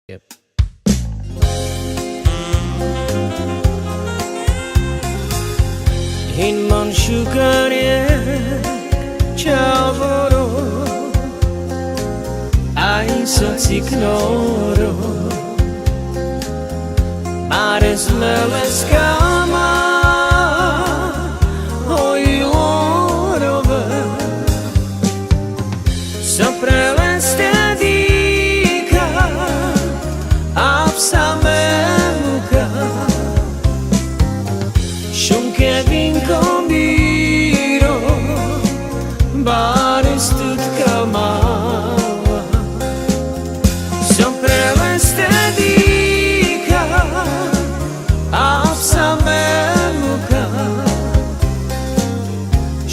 Yep. این من شکریه چاورو ایسا سیکنورو مارس ملس کاما hoiorove Sopreleste dica Apsamemuka Shunke vincombiro Baristut kamawa Sopreleste dica Apsamemuka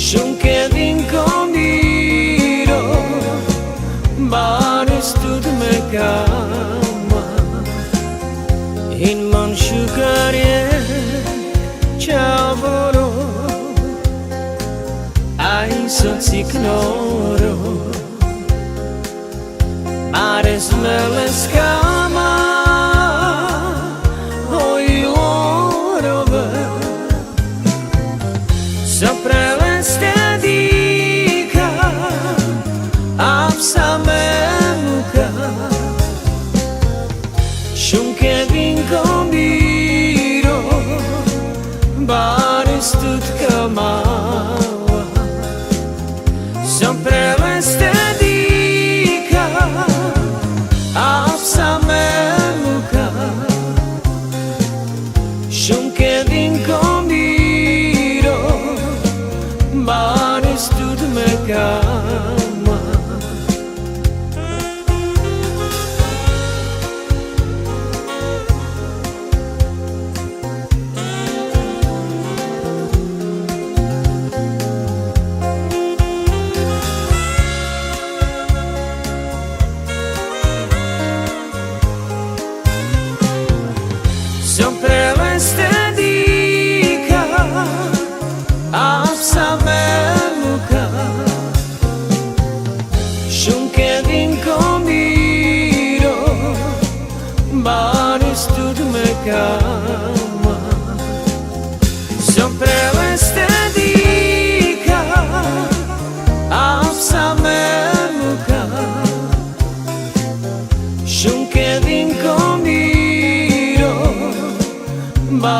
Shunke vincombiro Baristut me kama In man shukarye Chavoro Ai son signoro Mares meles kama hoiorove Sopreleste dica Apsamemuka Shunke vincombiro Baristut kamawa Sopreleste dica Apsamemuka Shunke vincombiro Baristut me kama Sopreleste dica Apsamemuka Shunke vincombiro Baristut me kama Sopreleste dica Apsamemuka Shunke vincombiro Ba